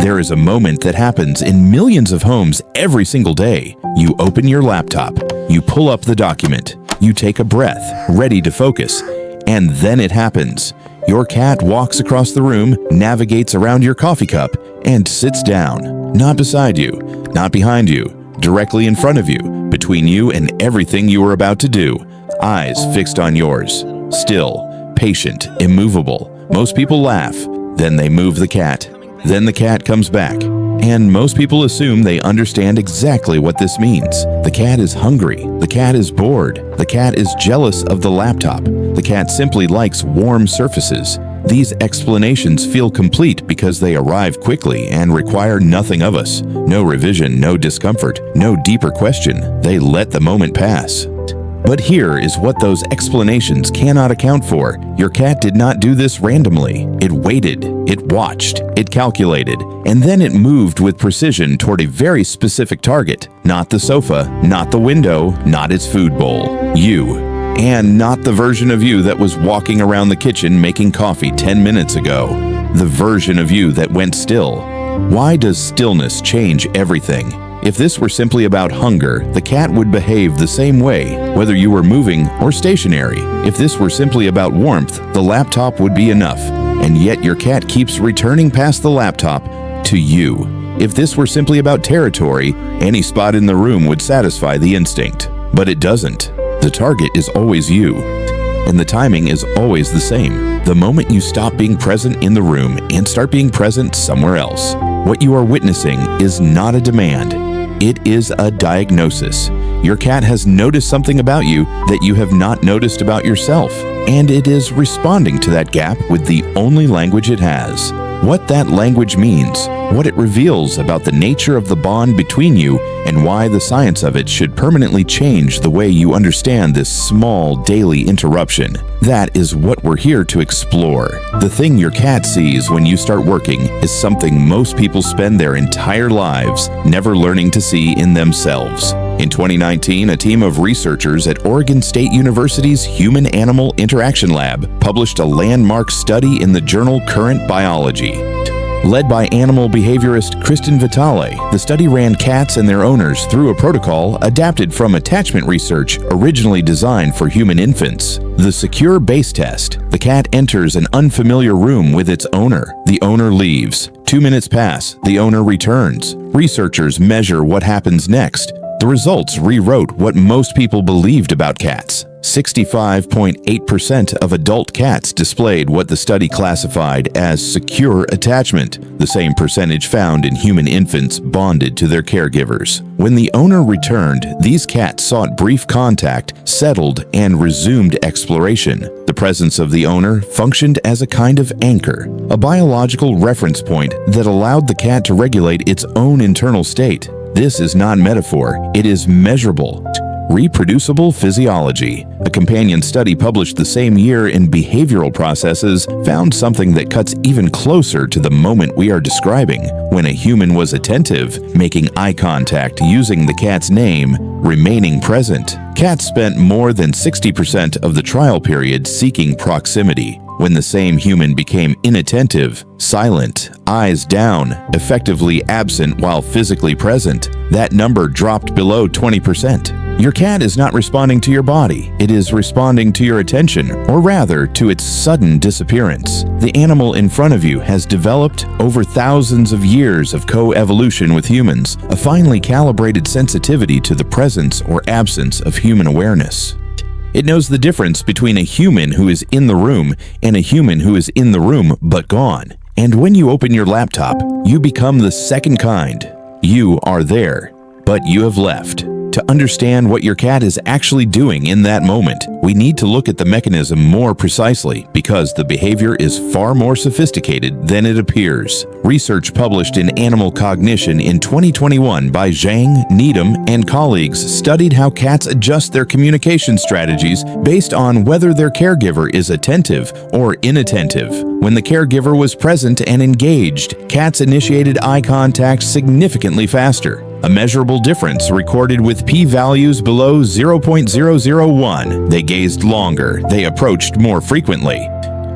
There is a moment that happens in millions of homes every single day. You open your laptop, you pull up the document, you take a breath, ready to focus, and then it happens. Your cat walks across the room, navigates around your coffee cup, and sits down. Not beside you, not behind you, directly in front of you, between you and everything you are about to do. Eyes fixed on yours. Still, patient, immovable. Most people laugh. Then they move the cat. Then the cat comes back. And most people assume they understand exactly what this means. The cat is hungry. The cat is bored. The cat is jealous of the laptop. The cat simply likes warm surfaces. These explanations feel complete because they arrive quickly and require nothing of us. No revision, no discomfort, no deeper question. They let the moment pass. But here is what those explanations cannot account for. Your cat did not do this randomly. It waited, it watched, it calculated, and then it moved with precision toward a very specific target. Not the sofa, not the window, not its food bowl. You. And not the version of you that was walking around the kitchen making coffee 10 minutes ago. The version of you that went still. Why does stillness change everything? If this were simply about hunger, the cat would behave the same way, whether you were moving or stationary. If this were simply about warmth, the laptop would be enough, and yet your cat keeps returning past the laptop to you. If this were simply about territory, any spot in the room would satisfy the instinct. But it doesn't. The target is always you, and the timing is always the same. The moment you stop being present in the room and start being present somewhere else, what you are witnessing is not a demand. It is a diagnosis. Your cat has noticed something about you that you have not noticed about yourself, and it is responding to that gap with the only language it has. What that language means, what it reveals about the nature of the bond between you, and why the science of it should permanently change the way you understand this small daily interruption. That is what we're here to explore. The thing your cat sees when you start working is something most people spend their entire lives never learning to see in themselves. In 2019, a team of researchers at Oregon State University's Human-Animal Interaction Lab published a landmark study in the journal Current Biology. Led by animal behaviorist Kristen Vitale, the study ran cats and their owners through a protocol adapted from attachment research originally designed for human infants. The secure base test. The cat enters an unfamiliar room with its owner. The owner leaves. 2 minutes pass. The owner returns. Researchers measure what happens next. The results rewrote what most people believed about cats. 65.8% of adult cats displayed what the study classified as secure attachment, the same percentage found in human infants bonded to their caregivers. When the owner returned, these cats sought brief contact, settled, and resumed exploration. The presence of the owner functioned as a kind of anchor, a biological reference point that allowed the cat to regulate its own internal state. This is not metaphor, it is measurable. Reproducible physiology. A companion study published the same year in Behavioral Processes found something that cuts even closer to the moment we are describing, when a human was attentive, making eye contact, using the cat's name, remaining present. Cats spent more than 60% of the trial period seeking proximity. When the same human became inattentive, silent, eyes down, effectively absent while physically present, that number dropped below 20%. Your cat is not responding to your body, it is responding to your attention, or rather, to its sudden disappearance. The animal in front of you has developed, over thousands of years of co-evolution with humans, a finely calibrated sensitivity to the presence or absence of human awareness. It knows the difference between a human who is in the room and a human who is in the room but gone. And when you open your laptop, you become the second kind. You are there, but you have left. To understand what your cat is actually doing in that moment, we need to look at the mechanism more precisely because the behavior is far more sophisticated than it appears. Research published in Animal Cognition in 2021 by Zhang, Needham, and colleagues studied how cats adjust their communication strategies based on whether their caregiver is attentive or inattentive. When the caregiver was present and engaged, cats initiated eye contact significantly faster. A measurable difference recorded with p-values below 0.001. They gazed longer, they approached more frequently.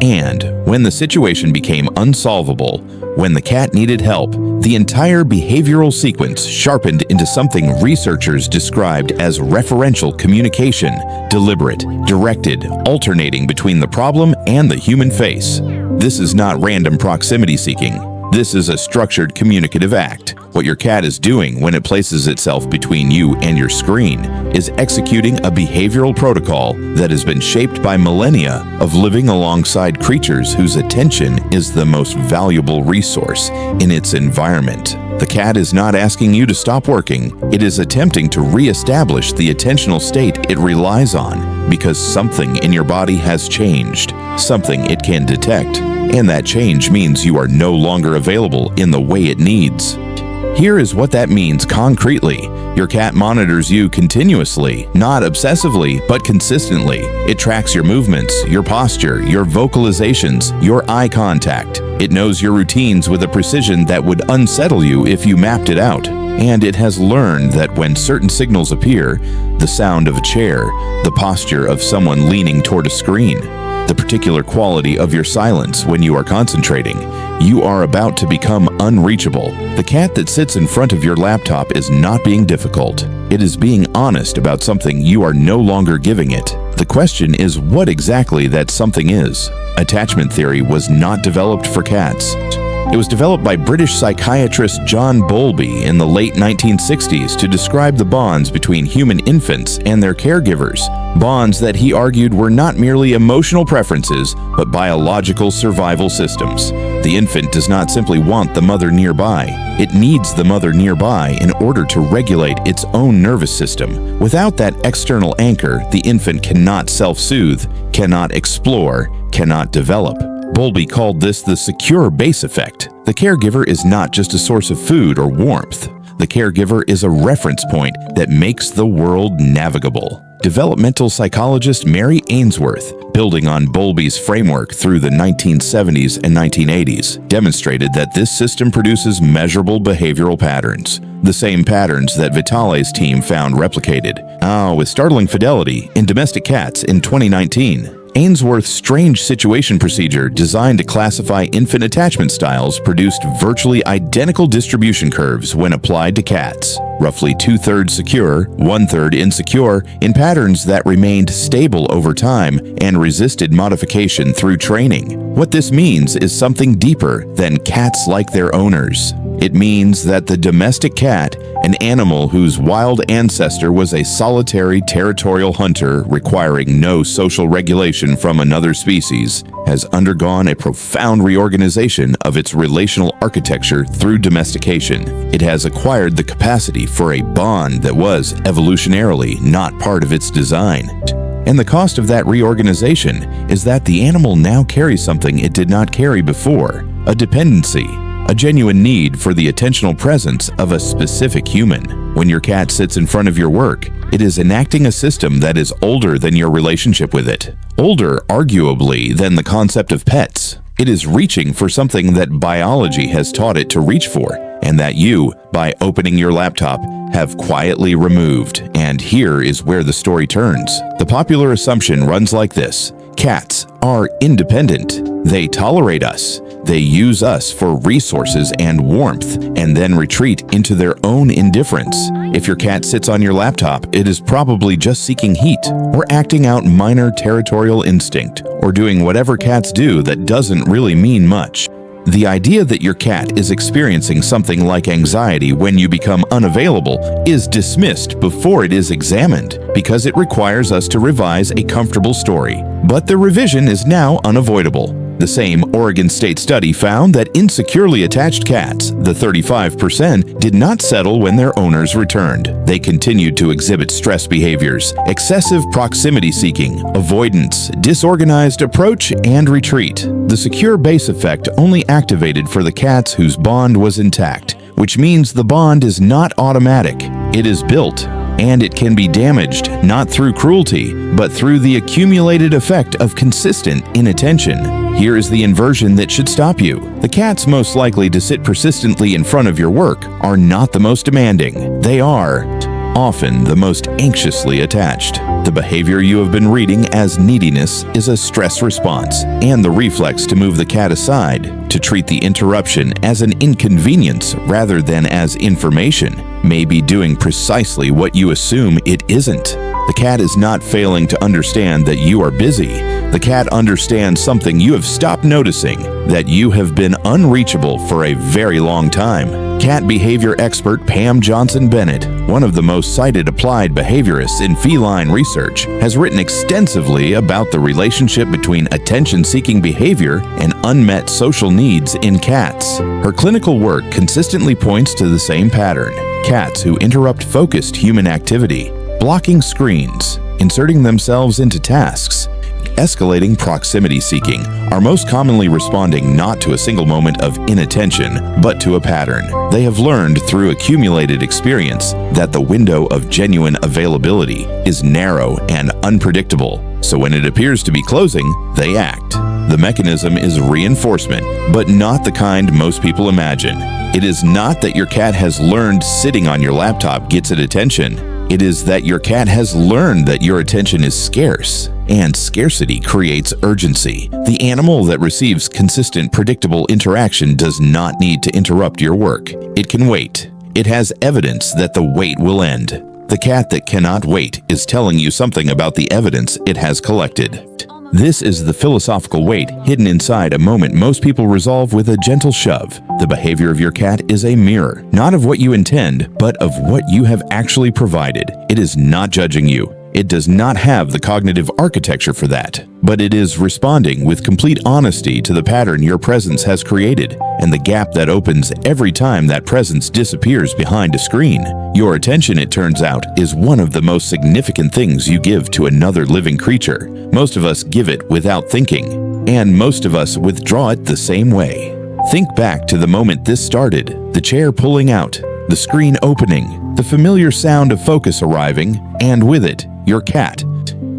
And when the situation became unsolvable, when the cat needed help, the entire behavioral sequence sharpened into something researchers described as referential communication, deliberate, directed, alternating between the problem and the human face. This is not random proximity seeking. This is a structured communicative act. What your cat is doing when it places itself between you and your screen is executing a behavioral protocol that has been shaped by millennia of living alongside creatures whose attention is the most valuable resource in its environment. The cat is not asking you to stop working. It is attempting to re-establish the attentional state it relies on because something in your body has changed, something it can detect, and that change means you are no longer available in the way it needs. Here is what that means concretely. Your cat monitors you continuously, not obsessively, but consistently. It tracks your movements, your posture, your vocalizations, your eye contact. It knows your routines with a precision that would unsettle you if you mapped it out. And it has learned that when certain signals appear, the sound of a chair, the posture of someone leaning toward a screen, the particular quality of your silence when you are concentrating, you are about to become unreachable. The cat that sits in front of your laptop is not being difficult. It is being honest about something you are no longer giving it. The question is what exactly that something is. Attachment theory was not developed for cats. It was developed by British psychiatrist John Bowlby in the late 1960s to describe the bonds between human infants and their caregivers, bonds that he argued were not merely emotional preferences, but biological survival systems. The infant does not simply want the mother nearby. It needs the mother nearby in order to regulate its own nervous system. Without that external anchor, the infant cannot self-soothe, cannot explore, cannot develop. Bowlby called this the secure base effect. The caregiver is not just a source of food or warmth. The caregiver is a reference point that makes the world navigable. Developmental psychologist Mary Ainsworth, building on Bowlby's framework through the 1970s and 1980s, demonstrated that this system produces measurable behavioral patterns, the same patterns that Vitale's team found replicated, with startling fidelity in domestic cats in 2019. Ainsworth's strange situation procedure designed to classify infant attachment styles produced virtually identical distribution curves when applied to cats, roughly 2/3 secure, 1/3 insecure, in patterns that remained stable over time and resisted modification through training. What this means is something deeper than cats like their owners. It means that the domestic cat, an animal whose wild ancestor was a solitary territorial hunter requiring no social regulation from another species, has undergone a profound reorganization of its relational architecture through domestication. It has acquired the capacity for a bond that was evolutionarily not part of its design. And the cost of that reorganization is that the animal now carries something it did not carry before, a dependency. A genuine need for the attentional presence of a specific human. When your cat sits in front of your work, it is enacting a system that is older than your relationship with it. Older, arguably, than the concept of pets. It is reaching for something that biology has taught it to reach for, and that you, by opening your laptop, have quietly removed. And here is where the story turns. The popular assumption runs like this. Cats are independent. They tolerate us. They use us for resources and warmth, and then retreat into their own indifference. If your cat sits on your laptop, it is probably just seeking heat, or acting out minor territorial instinct, or doing whatever cats do that doesn't really mean much. The idea that your cat is experiencing something like anxiety when you become unavailable is dismissed before it is examined, because it requires us to revise a comfortable story. But the revision is now unavoidable. The same Oregon State study found that insecurely attached cats, the 35%, did not settle when their owners returned. They continued to exhibit stress behaviors, excessive proximity seeking, avoidance, disorganized approach, and retreat. The secure base effect only activated for the cats whose bond was intact, which means the bond is not automatic. It is built. And it can be damaged, not through cruelty, but through the accumulated effect of consistent inattention. Here is the inversion that should stop you. The cats most likely to sit persistently in front of your work are not the most demanding. They are often the most anxiously attached. The behavior you have been reading as neediness is a stress response, and the reflex to move the cat aside, to treat the interruption as an inconvenience rather than as information, may be doing precisely what you assume it isn't. The cat is not failing to understand that you are busy. The cat understands something you have stopped noticing, that you have been unreachable for a very long time. Cat behavior expert Pam Johnson-Bennett, one of the most cited applied behaviorists in feline research, has written extensively about the relationship between attention-seeking behavior and unmet social needs in cats. Her clinical work consistently points to the same pattern: cats who interrupt focused human activity, blocking screens, inserting themselves into tasks, escalating proximity seeking, are most commonly responding not to a single moment of inattention, but to a pattern. They have learned through accumulated experience that the window of genuine availability is narrow and unpredictable, so when it appears to be closing, they act. The mechanism is reinforcement, but not the kind most people imagine. It is not that your cat has learned sitting on your laptop gets its attention. It is that your cat has learned that your attention is scarce, and scarcity creates urgency. The animal that receives consistent, predictable interaction does not need to interrupt your work. It can wait. It has evidence that the wait will end. The cat that cannot wait is telling you something about the evidence it has collected. This is the philosophical weight hidden inside a moment most people resolve with a gentle shove. The behavior of your cat is a mirror, not of what you intend, but of what you have actually provided. It is not judging you. It does not have the cognitive architecture for that, but it is responding with complete honesty to the pattern your presence has created and the gap that opens every time that presence disappears behind a screen. Your attention, it turns out, is one of the most significant things you give to another living creature. Most of us give it without thinking, and most of us withdraw it the same way. Think back to the moment this started: the chair pulling out, the screen opening, the familiar sound of focus arriving, and with it, your cat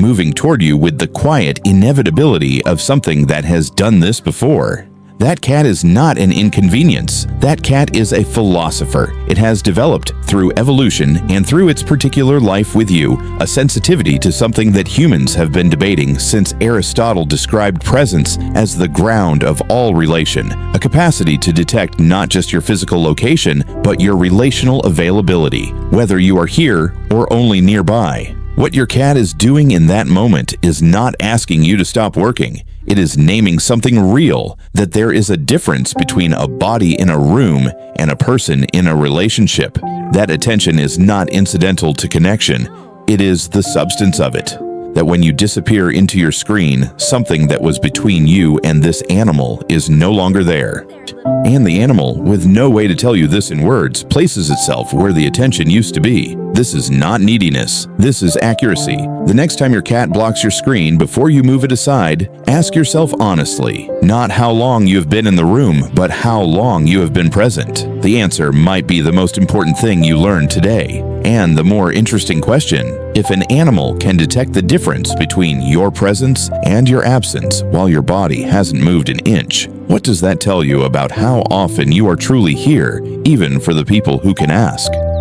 moving toward you with the quiet inevitability of something that has done this before. That cat is not an inconvenience. That cat is a philosopher. It has developed, through evolution and through its particular life with you, a sensitivity to something that humans have been debating since Aristotle described presence as the ground of all relation, a capacity to detect not just your physical location, but your relational availability, whether you are here or only nearby. What your cat is doing in that moment is not asking you to stop working. It is naming something real, that there is a difference between a body in a room and a person in a relationship. That attention is not incidental to connection. It is the substance of it. That when you disappear into your screen, something that was between you and this animal is no longer there. And the animal, with no way to tell you this in words, places itself where the attention used to be. This is not neediness. This is accuracy. The next time your cat blocks your screen, before you move it aside, ask yourself honestly, not how long you have been in the room, but how long you have been present. The answer might be the most important thing you learned today. And the more interesting question: if an animal can detect the difference between your presence and your absence while your body hasn't moved an inch, what does that tell you about how often you are truly here, even for the people who can ask?